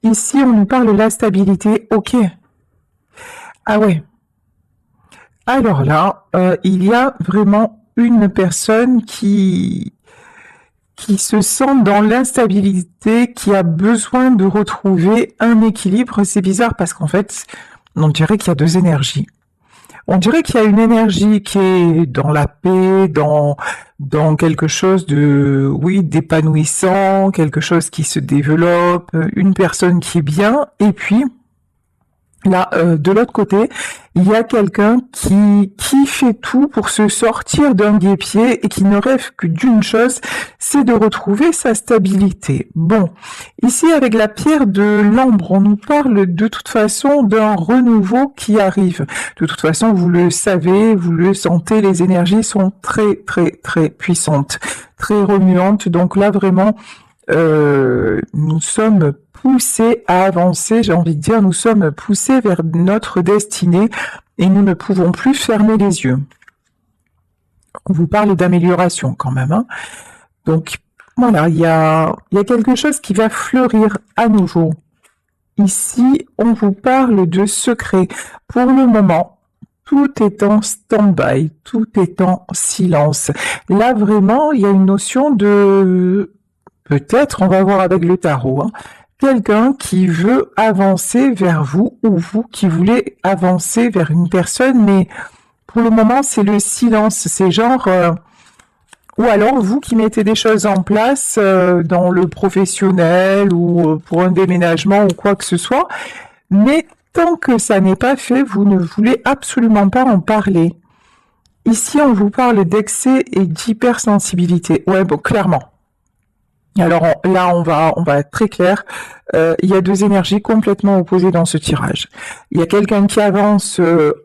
Ici, on nous parle de la stabilité. Ok. Ah ouais. Alors là, il y a vraiment une personne qui se sent dans l'instabilité, qui a besoin de retrouver un équilibre. C'est bizarre parce qu'en fait, on dirait qu'il y a deux énergies. On dirait qu'il y a une énergie qui est dans la paix, dans quelque chose de, oui, d'épanouissant, quelque chose qui se développe, une personne qui est bien, et puis là, de l'autre côté, il y a quelqu'un qui fait tout pour se sortir d'un guêpier et qui ne rêve que d'une chose, c'est de retrouver sa stabilité. Bon, ici avec la pierre de l'ambre, on nous parle de toute façon d'un renouveau qui arrive. De toute façon, vous le savez, vous le sentez, les énergies sont très très très puissantes, très remuantes. Donc là, vraiment, nous sommes poussés à avancer, j'ai envie de dire, nous sommes poussés vers notre destinée et nous ne pouvons plus fermer les yeux. On vous parle d'amélioration quand même, hein. Donc voilà, il y a quelque chose qui va fleurir à nouveau. Ici, on vous parle de secret. Pour le moment, tout est en stand-by, tout est en silence. Là, vraiment, il y a une notion de... Peut-être, on va voir avec le tarot, hein, quelqu'un qui veut avancer vers vous ou vous qui voulez avancer vers une personne, mais pour le moment, c'est le silence. C'est genre... ou alors vous qui mettez des choses en place dans le professionnel ou pour un déménagement ou quoi que ce soit, mais tant que ça n'est pas fait, vous ne voulez absolument pas en parler. Ici, on vous parle d'excès et d'hypersensibilité. Ouais, bon, clairement. Alors là, on va être très clair. Il y a deux énergies complètement opposées dans ce tirage. Il y a quelqu'un qui avance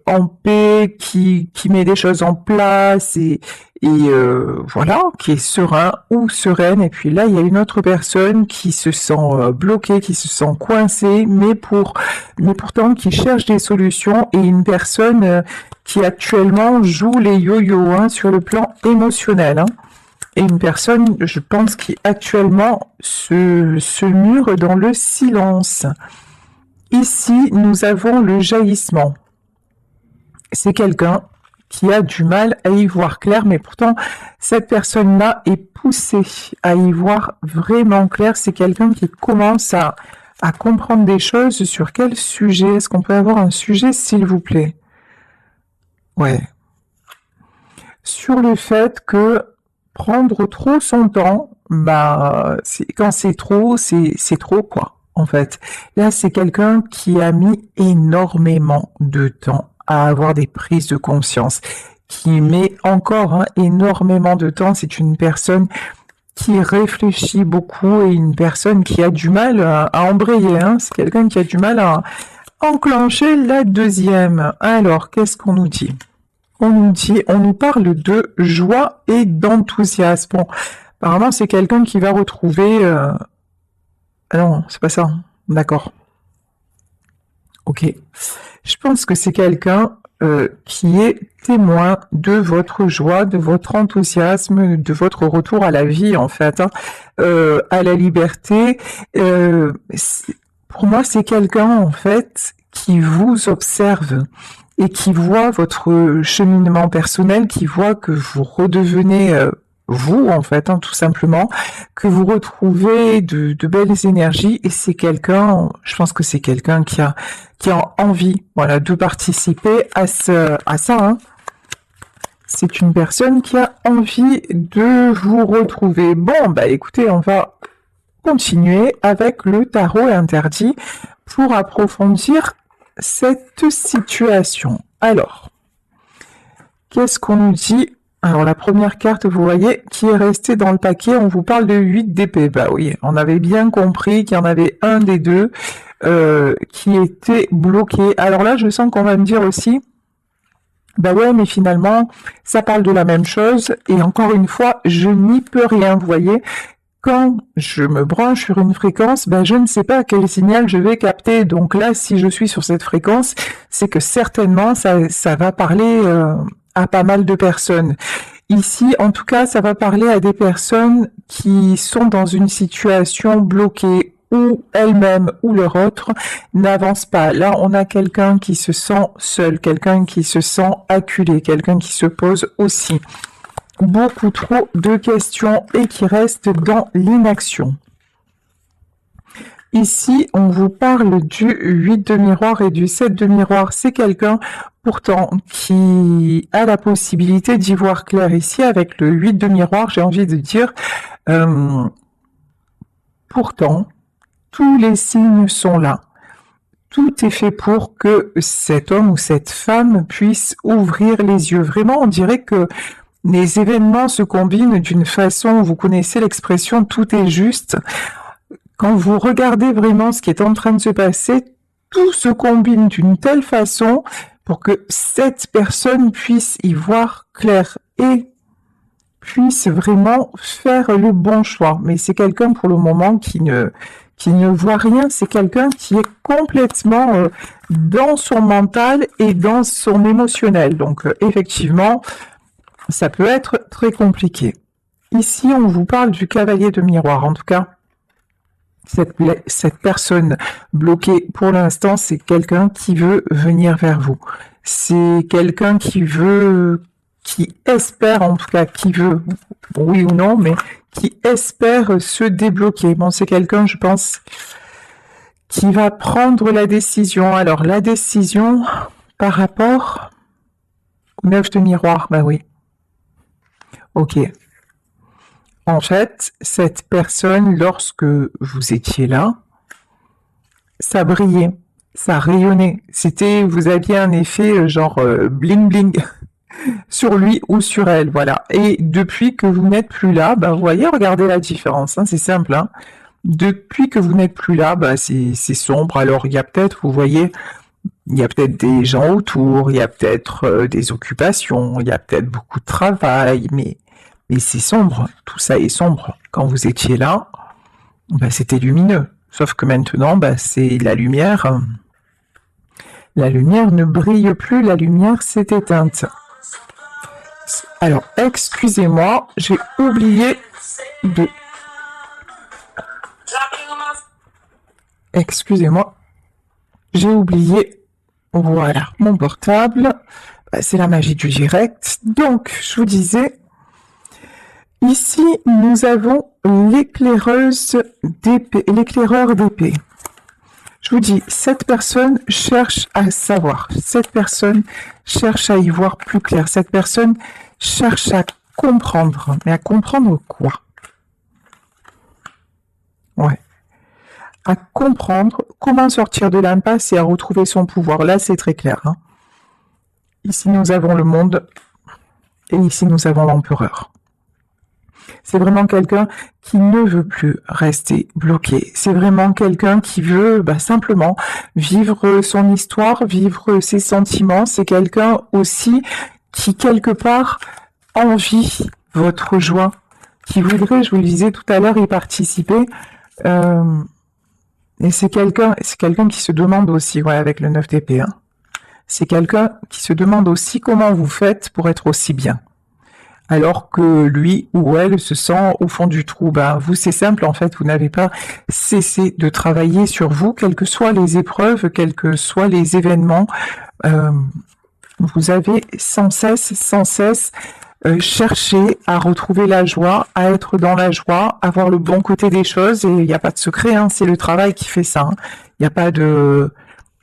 en paix, qui met des choses en place et voilà, qui est serein ou sereine. Et puis là, il y a une autre personne qui se sent bloquée, qui se sent coincée, mais pourtant qui cherche des solutions, et une personne qui actuellement joue les yo-yo, hein, sur le plan émotionnel, hein. Et une personne, je pense, qui actuellement se mure dans le silence. Ici, nous avons le jaillissement. C'est quelqu'un qui a du mal à y voir clair, mais pourtant, cette personne-là est poussée à y voir vraiment clair. C'est quelqu'un qui commence à comprendre des choses. Sur quel sujet? Est-ce qu'on peut avoir un sujet, s'il vous plaît? Ouais. Sur le fait que prendre trop son temps, bah, quand c'est trop quoi, en fait. Là, c'est quelqu'un qui a mis énormément de temps à avoir des prises de conscience, qui met encore énormément de temps. C'est une personne qui réfléchit beaucoup et une personne qui a du mal à embrayer, hein. C'est quelqu'un qui a du mal à enclencher la deuxième. Alors, qu'est-ce qu'on nous dit? On nous parle de joie et d'enthousiasme. Bon, apparemment, c'est quelqu'un qui va retrouver... Ah non, c'est pas ça. D'accord. Ok. Je pense que c'est quelqu'un qui est témoin de votre joie, de votre enthousiasme, de votre retour à la vie, en fait, hein, à la liberté. Pour moi, c'est quelqu'un, en fait, qui vous observe et qui voit votre cheminement personnel, qui voit que vous redevenez vous, en fait, hein, tout simplement, que vous retrouvez de belles énergies, et c'est quelqu'un, je pense que c'est quelqu'un qui a envie, voilà, de participer à ça, hein. C'est une personne qui a envie de vous retrouver. Bon, bah écoutez, on va continuer avec le tarot interdit pour approfondir cette situation. Alors, qu'est-ce qu'on nous dit? Alors, la première carte, vous voyez, qui est restée dans le paquet, on vous parle de 8 d'épée. Bah oui, on avait bien compris qu'il y en avait un des deux qui était bloqué. Alors là, je sens qu'on va me dire aussi, bah ouais, mais finalement, ça parle de la même chose, et encore une fois, je n'y peux rien, vous voyez. Quand je me branche sur une fréquence, ben je ne sais pas quel signal je vais capter. Donc là, si je suis sur cette fréquence, c'est que certainement ça va parler à pas mal de personnes. Ici, en tout cas, ça va parler à des personnes qui sont dans une situation bloquée ou elles-mêmes ou leur autre n'avancent pas. Là, on a quelqu'un qui se sent seul, quelqu'un qui se sent acculé, quelqu'un qui se pose aussi beaucoup trop de questions et qui reste dans l'inaction. Ici, on vous parle du 8 de miroir et du 7 de miroir. C'est quelqu'un, pourtant, qui a la possibilité d'y voir clair. Ici, avec le 8 de miroir, j'ai envie de dire, pourtant, tous les signes sont là. Tout est fait pour que cet homme ou cette femme puisse ouvrir les yeux. Vraiment, on dirait que les événements se combinent d'une façon, vous connaissez l'expression « tout est juste ». Quand vous regardez vraiment ce qui est en train de se passer, tout se combine d'une telle façon pour que cette personne puisse y voir clair et puisse vraiment faire le bon choix. Mais c'est quelqu'un pour le moment qui ne voit rien, c'est quelqu'un qui est complètement dans son mental et dans son émotionnel. Donc effectivement, ça peut être très compliqué. Ici, on vous parle du cavalier de miroir. En tout cas, cette personne bloquée, pour l'instant, c'est quelqu'un qui veut venir vers vous. C'est quelqu'un qui espère, en tout cas, qui veut, oui ou non, mais qui espère se débloquer. Bon, c'est quelqu'un, je pense, qui va prendre la décision. Alors, la décision par rapport au 9 de miroir, ben oui. Ok. En fait, cette personne, lorsque vous étiez là, ça brillait, ça rayonnait. Vous aviez un effet genre bling bling sur lui ou sur elle, voilà. Et depuis que vous n'êtes plus là, ben vous voyez, regardez la différence, hein, c'est simple. Hein. Depuis que vous n'êtes plus là, ben c'est sombre. Alors il y a peut-être, vous voyez, il y a peut-être des gens autour, il y a peut-être des occupations, il y a peut-être beaucoup de travail, mais c'est sombre, tout ça est sombre. Quand vous étiez là, ben, c'était lumineux. Sauf que maintenant, ben, c'est la lumière. La lumière ne brille plus, la lumière s'est éteinte. Alors, excusez-moi, j'ai oublié de... Excusez-moi, j'ai oublié, voilà, mon portable. Ben, c'est la magie du direct. Donc, je vous disais... Ici, nous avons l'éclaireuse d'épée, l'éclaireur d'épée. Je vous dis, cette personne cherche à savoir, cette personne cherche à y voir plus clair, cette personne cherche à comprendre. Mais à comprendre quoi? Ouais. À comprendre comment sortir de l'impasse et à retrouver son pouvoir. Là, c'est très clair. Hein. Ici, nous avons le monde et ici, nous avons l'empereur. C'est vraiment quelqu'un qui ne veut plus rester bloqué. C'est vraiment quelqu'un qui veut simplement vivre son histoire, vivre ses sentiments. C'est quelqu'un aussi qui, quelque part, envie votre joie, qui voudrait, je vous le disais tout à l'heure, y participer. Et c'est quelqu'un qui se demande aussi, ouais, avec le 9 d'épée, hein. C'est quelqu'un qui se demande aussi comment vous faites pour être aussi bien. Alors que lui ou elle se sent au fond du trou. Vous, c'est simple, en fait, vous n'avez pas cessé de travailler sur vous, quelles que soient les épreuves, quels que soient les événements. Vous avez sans cesse cherché à retrouver la joie, à être dans la joie, à voir le bon côté des choses. Et il n'y a pas de secret, hein, c'est le travail qui fait ça. Hein. Il n'y a pas de...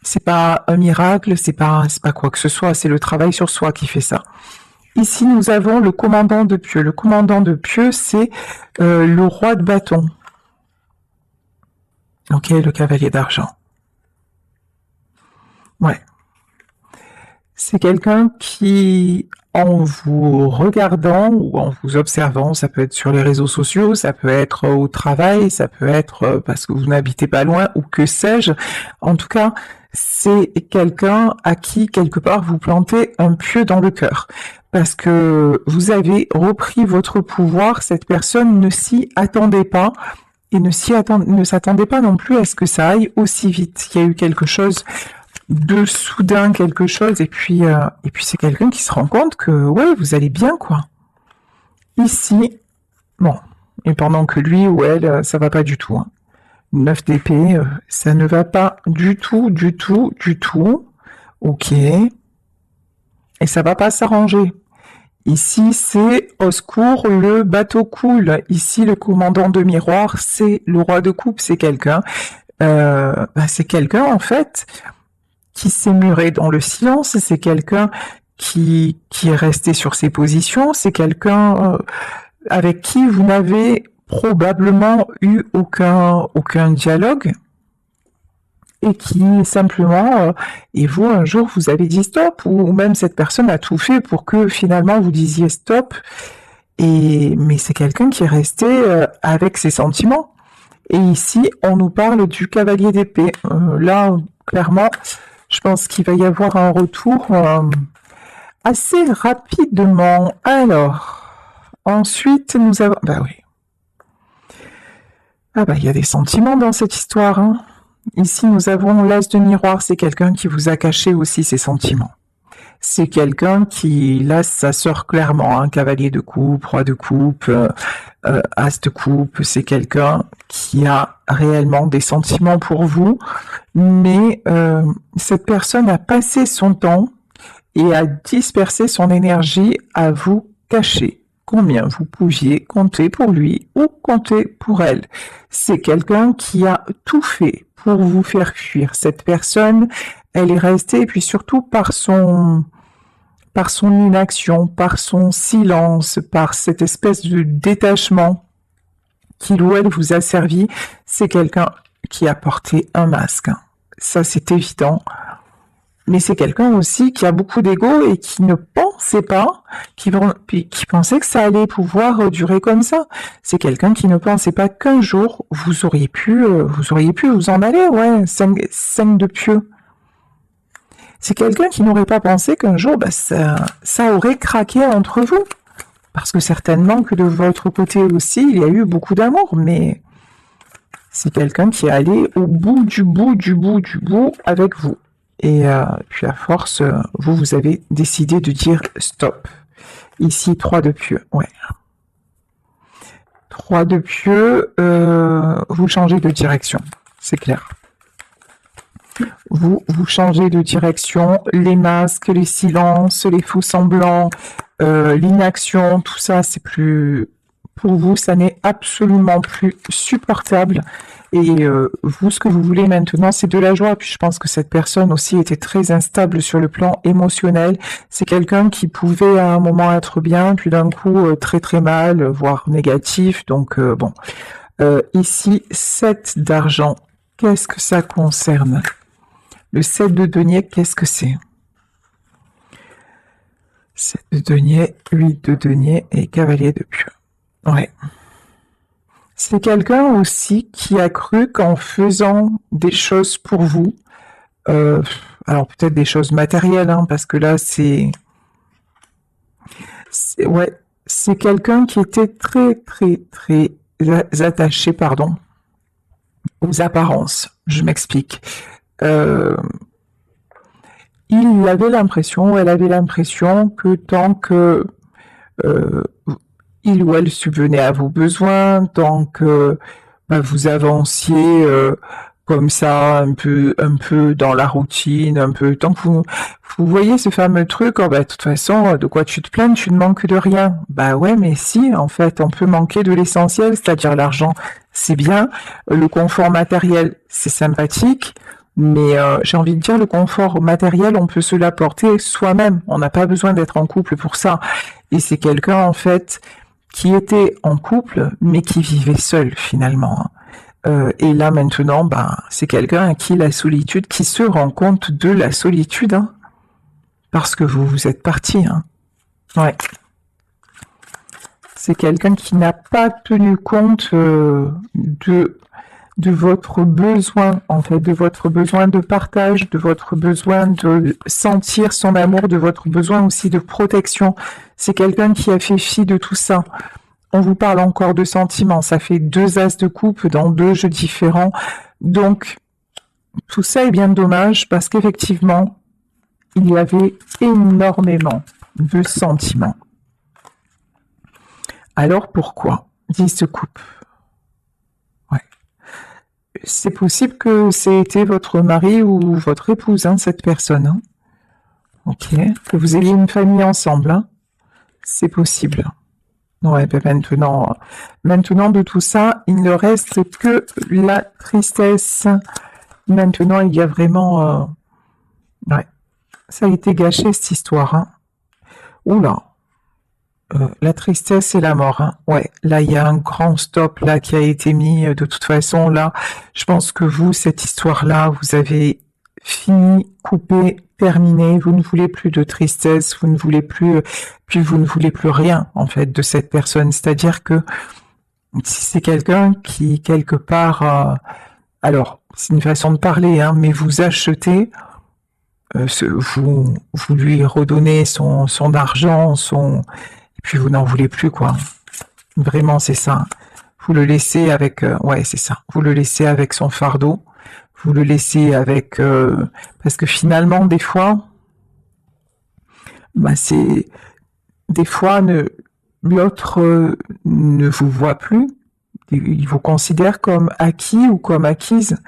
C'est pas un miracle, c'est pas quoi que ce soit, c'est le travail sur soi qui fait ça. Ici, nous avons le commandant de pieux. Le commandant de pieux, c'est le roi de bâton. Ok, le cavalier d'argent. Ouais. C'est quelqu'un qui, en vous regardant ou en vous observant, ça peut être sur les réseaux sociaux, ça peut être au travail, ça peut être parce que vous n'habitez pas loin ou que sais-je. En tout cas, c'est quelqu'un à qui, quelque part, vous plantez un pieu dans le cœur. Parce que vous avez repris votre pouvoir, cette personne ne s'y attendait pas et ne s'attendait pas non plus à ce que ça aille aussi vite. Il y a eu quelque chose de soudain, quelque chose, et puis c'est quelqu'un qui se rend compte que, ouais, vous allez bien, quoi. Ici, bon, et pendant que lui ou elle, ça va pas du tout, hein. 9 d'épée, ça ne va pas du tout, du tout, du tout. Ok. Et ça va pas s'arranger. Ici, c'est au secours, le bateau coule. Ici, le commandant de miroir, c'est le roi de coupe, c'est quelqu'un. C'est quelqu'un, en fait, qui s'est muré dans le silence, c'est quelqu'un qui est resté sur ses positions, c'est quelqu'un avec qui vous n'avez probablement eu aucun dialogue, et qui simplement, et vous, un jour, vous avez dit stop, ou même cette personne a tout fait pour que finalement vous disiez stop, mais c'est quelqu'un qui est resté avec ses sentiments. Et ici, on nous parle du cavalier d'épée. Là, clairement, je pense qu'il va y avoir un retour assez rapidement. Alors, ensuite, nous avons... Bah oui. Ah bah, il y a des sentiments dans cette histoire, hein. Ici, nous avons l'as de miroir, c'est quelqu'un qui vous a caché aussi ses sentiments. C'est quelqu'un qui, là, ça sort clairement, un cavalier de coupe, roi de coupe, as de coupe, c'est quelqu'un qui a réellement des sentiments pour vous, mais cette personne a passé son temps et a dispersé son énergie à vous cacher combien vous pouviez compter pour lui ou compter pour elle. C'est quelqu'un qui a tout fait pour vous faire fuir. Cette personne, elle est restée, et puis surtout par son inaction, par son silence, par cette espèce de détachement qu'il ou elle vous a servi, c'est quelqu'un qui a porté un masque. Ça, c'est évident. Mais c'est quelqu'un aussi qui a beaucoup d'ego et qui ne pensait pas, qui pensait que ça allait pouvoir durer comme ça. C'est quelqu'un qui ne pensait pas qu'un jour vous auriez pu vous en aller, ouais, 5 de pieux. C'est quelqu'un qui n'aurait pas pensé qu'un jour, ça aurait craqué entre vous. Parce que certainement que de votre côté aussi, il y a eu beaucoup d'amour, mais c'est quelqu'un qui est allé au bout du bout du bout du bout avec vous. Et puis à force, vous avez décidé de dire stop. Ici, 3 de pieux, ouais. 3 de pieux, vous changez de direction, c'est clair. Vous changez de direction, les masques, les silences, les faux semblants, l'inaction, tout ça, c'est plus... Pour vous, ça n'est absolument plus supportable. Et vous, ce que vous voulez maintenant, c'est de la joie. Puis je pense que cette personne aussi était très instable sur le plan émotionnel. C'est quelqu'un qui pouvait à un moment être bien, puis d'un coup très très mal, voire négatif. Donc bon. Ici, 7 d'argent. Qu'est-ce que ça concerne? Le 7 de denier, qu'est-ce que c'est? 7 de denier, 8 de denier et cavalier de pieux. Ouais. C'est quelqu'un aussi qui a cru qu'en faisant des choses pour vous, alors peut-être des choses matérielles, hein, parce que là c'est quelqu'un qui était très très très attaché, pardon, aux apparences. Je m'explique. Elle avait l'impression que tant que il ou elle subvenait à vos besoins, tant que vous avanciez comme ça, un peu dans la routine, un peu, tant que vous voyez ce fameux truc, de toute façon, de quoi tu te plains, tu ne manques de rien. Bah ouais, mais si, en fait, on peut manquer de l'essentiel, c'est-à-dire l'argent, c'est bien, le confort matériel, c'est sympathique, mais j'ai envie de dire, le confort matériel, on peut se l'apporter soi-même, on n'a pas besoin d'être en couple pour ça. Et c'est quelqu'un, en fait, qui était en couple, mais qui vivait seul, finalement. Et là, maintenant, c'est quelqu'un à qui la solitude, qui se rend compte de la solitude, hein, parce que vous êtes parti. Hein. Ouais. C'est quelqu'un qui n'a pas tenu compte de votre besoin, en fait, de votre besoin de partage, de votre besoin de sentir son amour, de votre besoin aussi de protection. C'est quelqu'un qui a fait fi de tout ça. On vous parle encore de sentiments, ça fait 2 as de coupe dans 2 jeux différents. Donc, tout ça est bien dommage parce qu'effectivement, il y avait énormément de sentiments. Alors pourquoi 10 de coupe. Ouais. C'est possible que c'était votre mari ou votre épouse, hein, cette personne. Hein. Ok. Que vous ayez une famille ensemble. Hein. C'est possible. Ouais, ben maintenant de tout ça, il ne reste que la tristesse. Maintenant, il y a vraiment... ouais, ça a été gâché cette histoire. Hein. Oula. La tristesse et la mort. Hein. Ouais, là, il y a un grand stop là qui a été mis. De toute façon, là, je pense que vous, cette histoire-là, vous avez fini, coupé, terminé. Vous ne voulez plus de tristesse, vous ne voulez plus, puis vous ne voulez plus rien en fait de cette personne. C'est-à-dire que si c'est quelqu'un qui quelque part, alors c'est une façon de parler, hein, mais vous achetez, vous lui redonnez son argent, et puis vous n'en voulez plus quoi. Vraiment, c'est ça. Vous le laissez avec, ouais, c'est ça. Vous le laissez avec son fardeau. Vous le laissez avec, parce que finalement, des fois, bah c'est, des fois, l'autre ne vous voit plus. Il vous considère comme acquis ou comme acquise.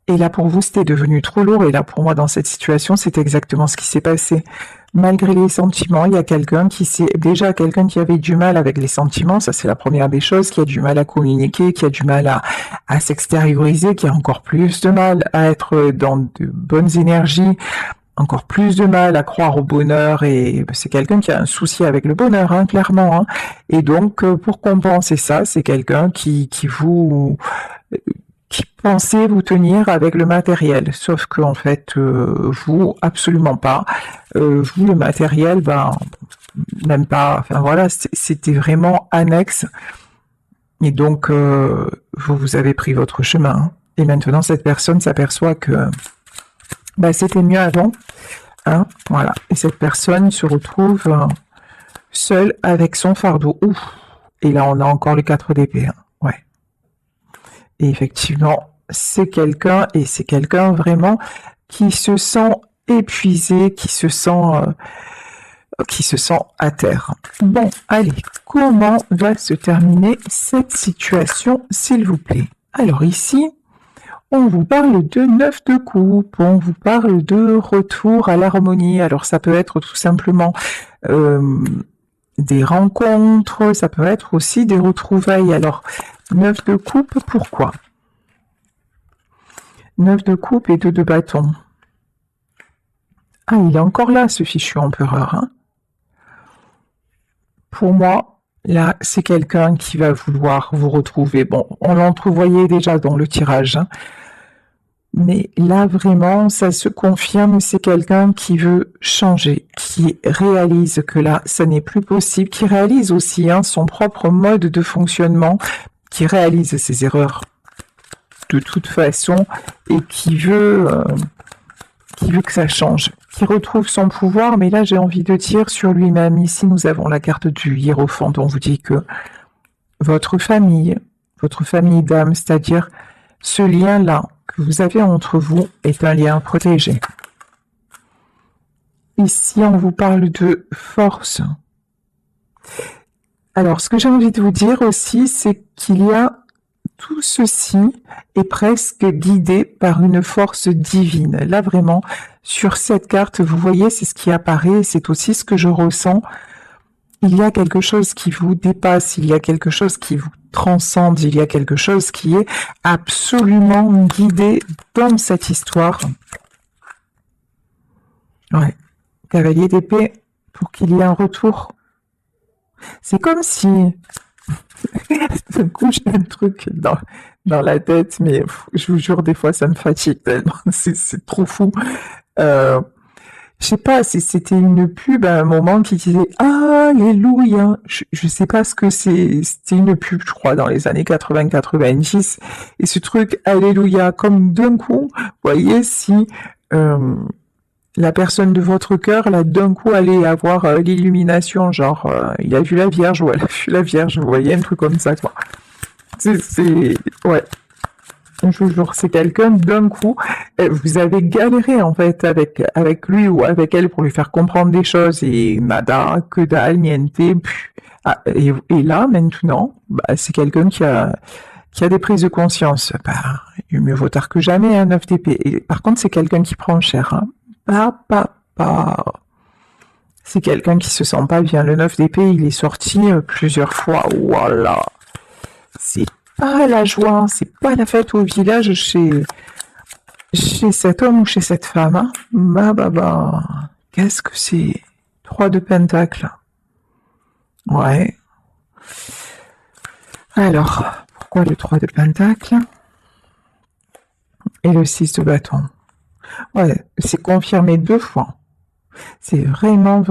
Et là, pour vous, c'était devenu trop lourd. Et là, pour moi, dans cette situation, c'est exactement ce qui s'est passé. Malgré les sentiments, il y a quelqu'un quelqu'un qui avait du mal avec les sentiments. Ça, c'est la première des choses, qui a du mal à communiquer, qui a du mal à s'extérioriser, qui a encore plus de mal à être dans de bonnes énergies, encore plus de mal à croire au bonheur. Et c'est quelqu'un qui a un souci avec le bonheur, hein, clairement. Hein. Et donc, pour compenser ça, c'est quelqu'un qui pensait vous tenir avec le matériel, sauf que en fait, vous, absolument pas. Vous, le matériel, ben, même pas. Enfin voilà, c'était vraiment annexe. Et donc, vous avez pris votre chemin. Hein. Et maintenant, cette personne s'aperçoit que ben, c'était mieux avant. Hein, voilà. Et cette personne se retrouve seule avec son fardeau. Ouf. Et là, on a encore les 4 d'épée. Hein. Ouais. Et effectivement, c'est quelqu'un vraiment qui se sent épuisé, qui se sent à terre. Bon, allez, comment va se terminer cette situation, s'il vous plaît? Alors ici, on vous parle de 9 de coupe, on vous parle de retour à l'harmonie. Alors ça peut être tout simplement des rencontres, ça peut être aussi des retrouvailles. Alors, 9 de coupe, pourquoi? 9 de coupe et 2 de bâton. Ah, il est encore là, ce fichu empereur. Hein. Pour moi, là, c'est quelqu'un qui va vouloir vous retrouver. Bon, on l'entrevoyait déjà dans le tirage. Hein. Mais là, vraiment, ça se confirme, c'est quelqu'un qui veut changer, qui réalise que là, ça n'est plus possible, qui réalise aussi hein, son propre mode de fonctionnement, qui réalise ses erreurs de toute façon et qui veut que ça change, qui retrouve son pouvoir, mais là j'ai envie de dire sur lui-même. Ici nous avons la carte du Hiérophant, on vous dit que votre famille d'âme, c'est-à-dire ce lien-là que vous avez entre vous est un lien protégé. Ici on vous parle de force. Alors ce que j'ai envie de vous dire aussi, c'est qu'il y a tout ceci est presque guidé par une force divine. Là, vraiment, sur cette carte, vous voyez, c'est ce qui apparaît, c'est aussi ce que je ressens. Il y a quelque chose qui vous dépasse, il y a quelque chose qui vous transcende, il y a quelque chose qui est absolument guidé dans cette histoire. Ouais. Cavalier d'épée, pour qu'il y ait un retour. C'est comme si... D'un coup, j'ai un truc dans la tête, mais je vous jure, des fois, ça me fatigue tellement. C'est trop fou. Je sais pas si c'était une pub à un moment qui disait Alléluia. Je sais pas ce que c'est. C'était une pub, je crois, dans les années 80-90. Et ce truc Alléluia, comme d'un coup, vous voyez, si la personne de votre cœur, là, d'un coup, allait avoir l'illumination, genre, il a vu la Vierge, ou elle a vu la Vierge, vous voyez, un truc comme ça, quoi. Ouais. Je vous jure, c'est quelqu'un, d'un coup, vous avez galéré, en fait, avec lui ou avec elle pour lui faire comprendre des choses, et nada, que dalle, niente, et là, maintenant, bah, c'est quelqu'un qui qui a des prises de conscience. Bah, mieux vaut tard que jamais, un 9 d'épée. Et par contre, c'est quelqu'un qui prend cher. Hein. Pas. C'est quelqu'un qui se sent pas bien. Le 9 d'épée, il est sorti plusieurs fois. Voilà. C'est pas la joie, c'est pas la fête au village chez cet homme ou chez cette femme. Hein. Bah. Qu'est-ce que c'est? 3 de pentacle. Ouais. Alors, pourquoi le 3 de pentacle et le 6 de bâton? Ouais, c'est confirmé 2 fois. C'est vraiment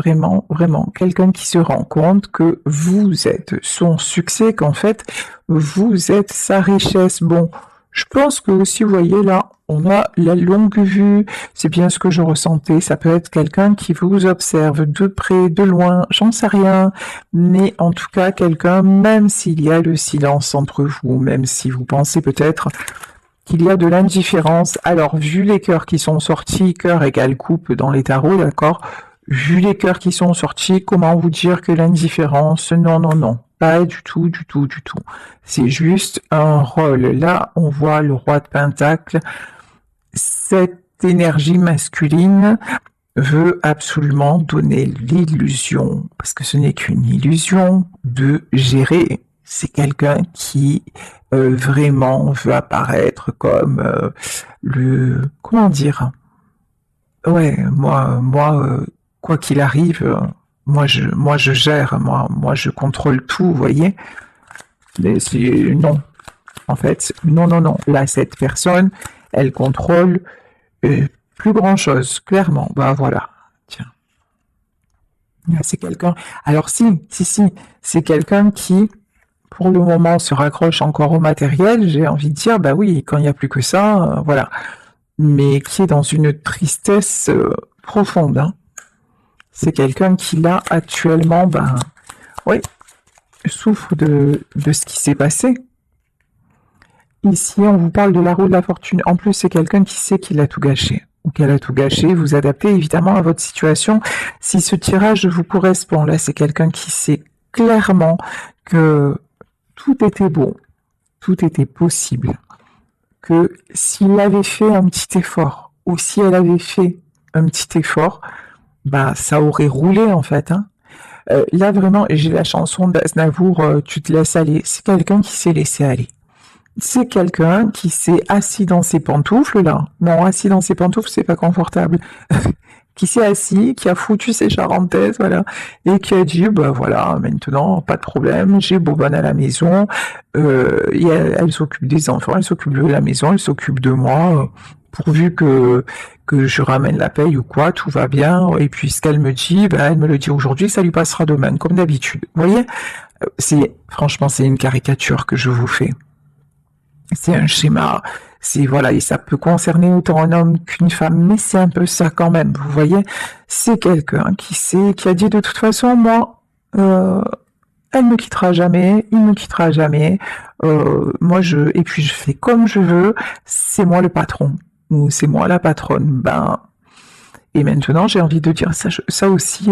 quelqu'un qui se rend compte que vous êtes son succès, qu'en fait, vous êtes sa richesse. Bon, je pense que aussi, vous voyez là, on a la longue vue, c'est bien ce que je ressentais, ça peut être quelqu'un qui vous observe de près, de loin, j'en sais rien, mais en tout cas, quelqu'un, même s'il y a le silence entre vous, même si vous pensez peut-être qu'il y a de l'indifférence. Alors, vu les cœurs qui sont sortis, cœur égale coupe dans les tarots, d'accord? Vu les cœurs qui sont sortis, comment vous dire que l'indifférence? Non. Pas du tout. C'est juste un rôle. Là, on voit le roi de pentacle. Cette énergie masculine veut absolument donner l'illusion, parce que ce n'est qu'une illusion, de gérer. C'est quelqu'un qui vraiment veut apparaître comme comment dire? Ouais, moi, quoi qu'il arrive, moi je gère, moi je contrôle tout, vous voyez? Mais non, en fait, non. Là, cette personne, elle contrôle plus grand chose, clairement. Bah voilà, tiens. Là, c'est quelqu'un. Alors si, c'est quelqu'un qui pour le moment, se raccroche encore au matériel, j'ai envie de dire, bah oui, quand il n'y a plus que ça, voilà. Mais qui est dans une tristesse profonde. Hein. C'est quelqu'un qui, là, actuellement, oui, souffre de ce qui s'est passé. Ici, on vous parle de la roue de la fortune. En plus, c'est quelqu'un qui sait qu'il a tout gâché. Ou qu'elle a tout gâché. Vous adaptez évidemment à votre situation. Si ce tirage vous correspond, là, c'est quelqu'un qui sait clairement que tout était bon, tout était possible, que s'il avait fait un petit effort, ou si elle avait fait un petit effort, ça aurait roulé en fait. Hein. Là vraiment, j'ai la chanson d'Aznavour, Tu te laisses aller, c'est quelqu'un qui s'est laissé aller. C'est quelqu'un qui s'est assis dans ses pantoufles, là. Non, assis dans ses pantoufles, c'est pas confortable. Qui s'est assis, qui a foutu ses charentaises, voilà, et qui a dit, voilà, maintenant, pas de problème, j'ai Bobonne à la maison, elle s'occupe des enfants, elle s'occupe de la maison, elle s'occupe de moi, pourvu que je ramène la paye ou quoi, tout va bien, et puis ce qu'elle me dit, elle me le dit aujourd'hui, ça lui passera demain, comme d'habitude. Vous voyez, franchement, c'est une caricature que je vous fais. C'est un schéma, voilà, et ça peut concerner autant un homme qu'une femme, mais c'est un peu ça quand même, vous voyez. C'est quelqu'un qui a dit de toute façon, moi, elle me quittera jamais, il me quittera jamais, et puis je fais comme je veux, c'est moi le patron, ou c'est moi la patronne, et maintenant, j'ai envie de dire ça aussi,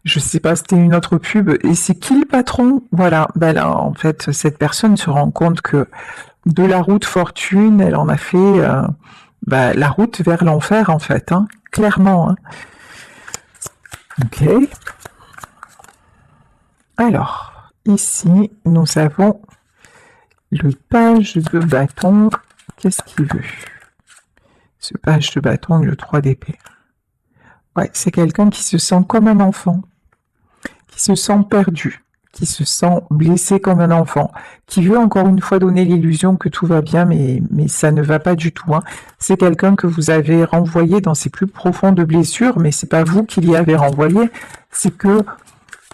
je sais pas, c'était une autre pub, et c'est qui le patron? Voilà, là, en fait, cette personne se rend compte que de la route fortune, elle en a fait la route vers l'enfer, en fait, hein, clairement. Hein. Ok. Alors, ici, nous avons le page de bâton. Qu'est-ce qu'il veut? Ce page de bâton, le 3 d'épée. Ouais, c'est quelqu'un qui se sent comme un enfant, qui se sent perdu, qui se sent blessé comme un enfant, qui veut encore une fois donner l'illusion que tout va bien, mais ça ne va pas du tout. Hein. C'est quelqu'un que vous avez renvoyé dans ses plus profondes blessures, mais c'est pas vous qui l'y avez renvoyé, c'est que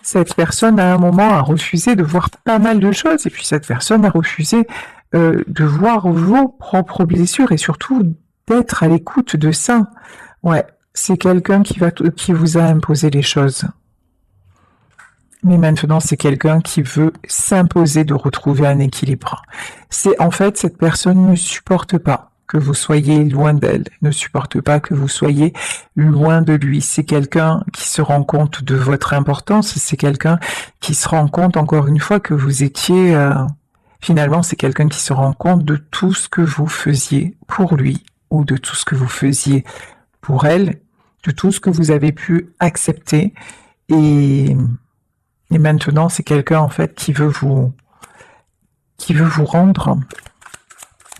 cette personne à un moment a refusé de voir pas mal de choses, et puis cette personne a refusé de voir vos propres blessures, et surtout d'être à l'écoute de ça. Ouais, c'est quelqu'un qui vous a imposé les choses. Mais maintenant, c'est quelqu'un qui veut s'imposer de retrouver un équilibre. En fait, cette personne ne supporte pas que vous soyez loin d'elle, ne supporte pas que vous soyez loin de lui. C'est quelqu'un qui se rend compte de votre importance, c'est quelqu'un qui se rend compte, encore une fois, que vous étiez Finalement, c'est quelqu'un qui se rend compte de tout ce que vous faisiez pour lui ou de tout ce que vous faisiez pour elle, de tout ce que vous avez pu accepter. Et maintenant, c'est quelqu'un en fait qui veut vous rendre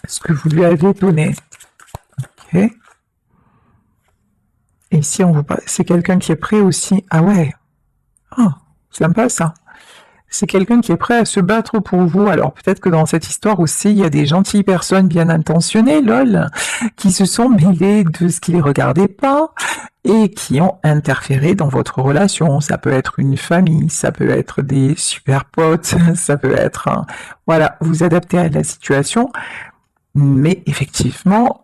ce que vous lui avez donné. Ok. Et ici, c'est quelqu'un qui est prêt aussi. Ah ouais. Ah, sympa ça. C'est quelqu'un qui est prêt à se battre pour vous. Alors peut-être que dans cette histoire aussi, il y a des gentilles personnes bien intentionnées, lol, qui se sont mêlées de ce qui les regardait pas et qui ont interféré dans votre relation. Ça peut être une famille, ça peut être des super potes, ça peut être... Voilà, vous adaptez à la situation. Mais effectivement,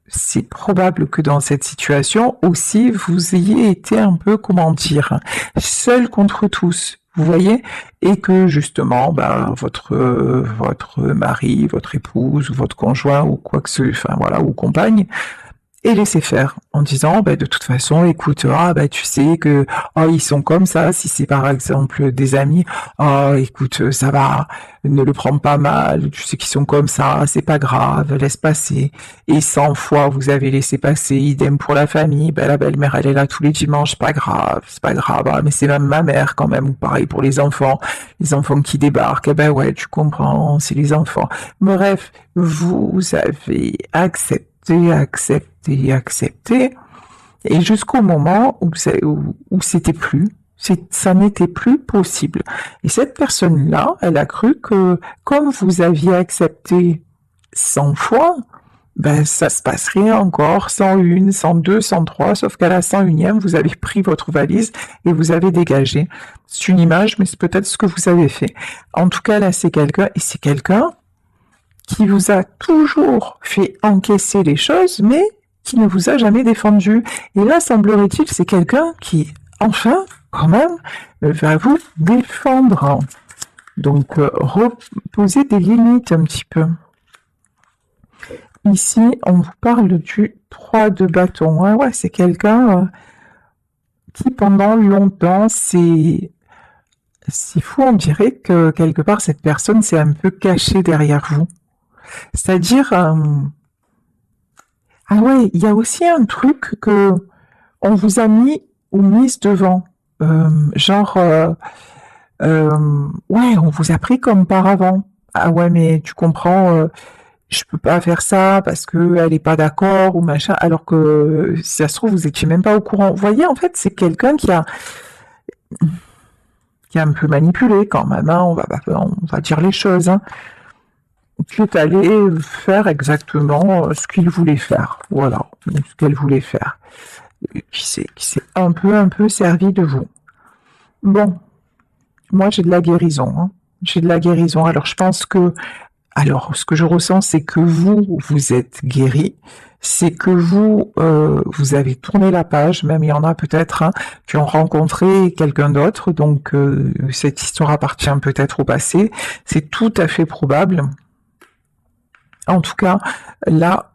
c'est probable que dans cette situation aussi, vous ayez été un peu, comment dire, seul contre tous. Vous voyez, et que justement, votre mari, votre épouse, ou votre conjoint, ou quoi que ce, enfin voilà, ou compagne, et laisser faire en disant de toute façon écoute tu sais que ils sont comme ça, si c'est par exemple des amis, écoute ça va, ne le prends pas mal, tu sais qu'ils sont comme ça, c'est pas grave, laisse passer. Et 100 fois vous avez laissé passer, idem pour la famille, la belle-mère elle est là tous les dimanches, c'est pas grave, mais c'est même ma mère quand même. Ou pareil pour les enfants qui débarquent, ouais tu comprends, c'est les enfants. Bref, vous avez accepté, et jusqu'au moment où c'était plus, ça n'était plus possible. Et cette personne-là, elle a cru que comme vous aviez accepté 100 fois, ça se passerait encore 101, 102, 103, sauf qu'à la 101e, vous avez pris votre valise et vous avez dégagé. C'est une image, mais c'est peut-être ce que vous avez fait. En tout cas, là, c'est quelqu'un qui vous a toujours fait encaisser les choses, mais qui ne vous a jamais défendu. Et là, semblerait-il, c'est quelqu'un qui, enfin, quand même, va vous défendre. Donc, reposer des limites un petit peu. Ici, on vous parle du 3 de bâton. Ouais, c'est quelqu'un qui, pendant longtemps, c'est fou, on dirait que quelque part, cette personne s'est un peu cachée derrière vous. C'est-à-dire, ah ouais, il y a aussi un truc que on vous a mis ou mise devant, ouais, on vous a pris comme par avant. Ah ouais, mais tu comprends, je peux pas faire ça parce que elle est pas d'accord ou machin, alors que si ça se trouve vous étiez même pas au courant. Vous voyez, en fait, c'est quelqu'un qui a un peu manipulé quand même. On va dire les choses. Qui est allé faire exactement ce qu'il voulait faire. Voilà, ce qu'elle voulait faire. Qui s'est un peu servi de vous. Bon, moi j'ai de la guérison. J'ai de la guérison. Alors je pense que, ce que je ressens, c'est que vous êtes guéri. C'est que vous avez tourné la page. Même il y en a peut-être qui ont rencontré quelqu'un d'autre. Donc cette histoire appartient peut-être au passé. C'est tout à fait probable. En tout cas, là,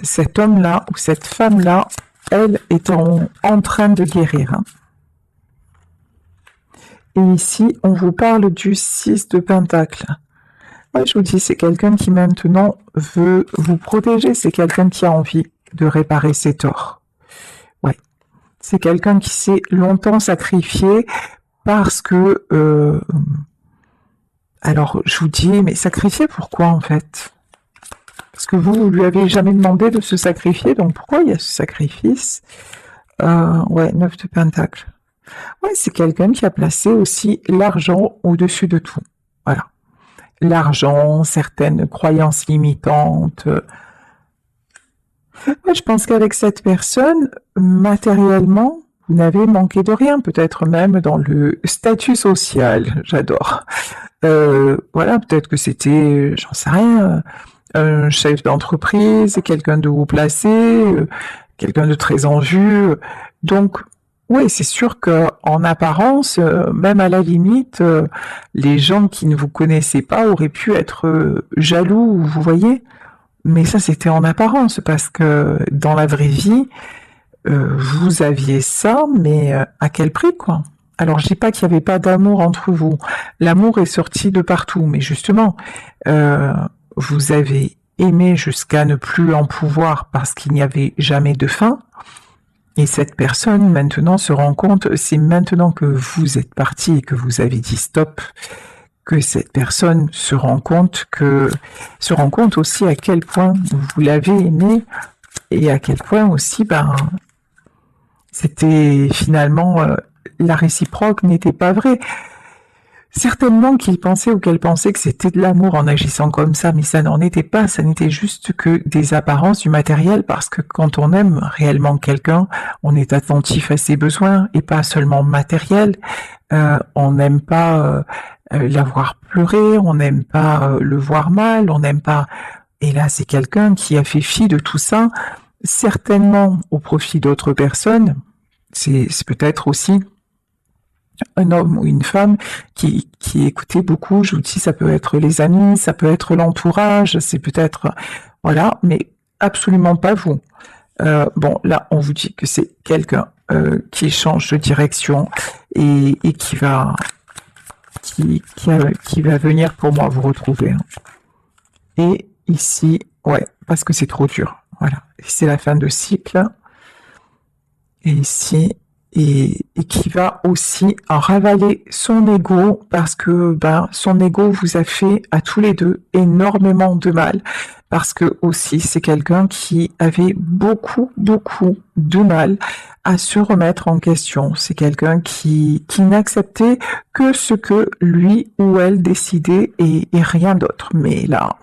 cet homme-là ou cette femme-là, elle est en train de guérir. Et ici, on vous parle du 6 de Pentacle. Ouais, je vous dis, c'est quelqu'un qui maintenant veut vous protéger, c'est quelqu'un qui a envie de réparer ses torts. Ouais, c'est quelqu'un qui s'est longtemps sacrifié parce que... alors, je vous dis, mais sacrifié pourquoi en fait ? Parce que vous lui avez jamais demandé de se sacrifier, donc pourquoi il y a ce sacrifice ? Ouais, 9 de Pentacle. Ouais, c'est quelqu'un qui a placé aussi l'argent au-dessus de tout. Voilà. L'argent, certaines croyances limitantes. Ouais, je pense qu'avec cette personne, matériellement, vous n'avez manqué de rien, peut-être même dans le statut social. J'adore. Voilà, peut-être que c'était, j'en sais rien, un chef d'entreprise, quelqu'un de haut placé, quelqu'un de très en vue. Donc, oui, c'est sûr que en apparence, même à la limite, les gens qui ne vous connaissaient pas auraient pu être jaloux, vous voyez. Mais ça, c'était en apparence, parce que dans la vraie vie, vous aviez ça, mais à quel prix, quoi ? Alors, je dis pas qu'il n'y avait pas d'amour entre vous. L'amour est sorti de partout, mais justement, vous avez aimé jusqu'à ne plus en pouvoir parce qu'il n'y avait jamais de fin. Et cette personne, maintenant, se rend compte, c'est maintenant que vous êtes parti et que vous avez dit stop, que cette personne se rend compte aussi à quel point vous l'avez aimé et à quel point aussi, c'était finalement, la réciproque n'était pas vraie. Certainement qu'il pensait ou qu'elle pensait que c'était de l'amour en agissant comme ça, mais ça n'en était pas, ça n'était juste que des apparences du matériel, parce que quand on aime réellement quelqu'un, on est attentif à ses besoins et pas seulement matériel. On n'aime pas la voir pleurer, on n'aime pas le voir mal, on n'aime pas... Et là, c'est quelqu'un qui a fait fi de tout ça, certainement au profit d'autres personnes. C'est peut-être aussi un homme ou une femme qui écoutait beaucoup. Je vous dis, ça peut être les amis, ça peut être l'entourage, c'est peut-être... Voilà, mais absolument pas vous. Bon, là, on vous dit que c'est quelqu'un qui change de direction et qui va venir pour moi vous retrouver. Et ici, ouais, parce que c'est trop dur. Voilà, c'est la fin de cycle. Et ici, et qui va aussi en ravaler son ego parce que son ego vous a fait à tous les deux énormément de mal, parce que aussi c'est quelqu'un qui avait beaucoup de mal à se remettre en question. C'est quelqu'un qui n'acceptait que ce que lui ou elle décidait et rien d'autre. Mais là,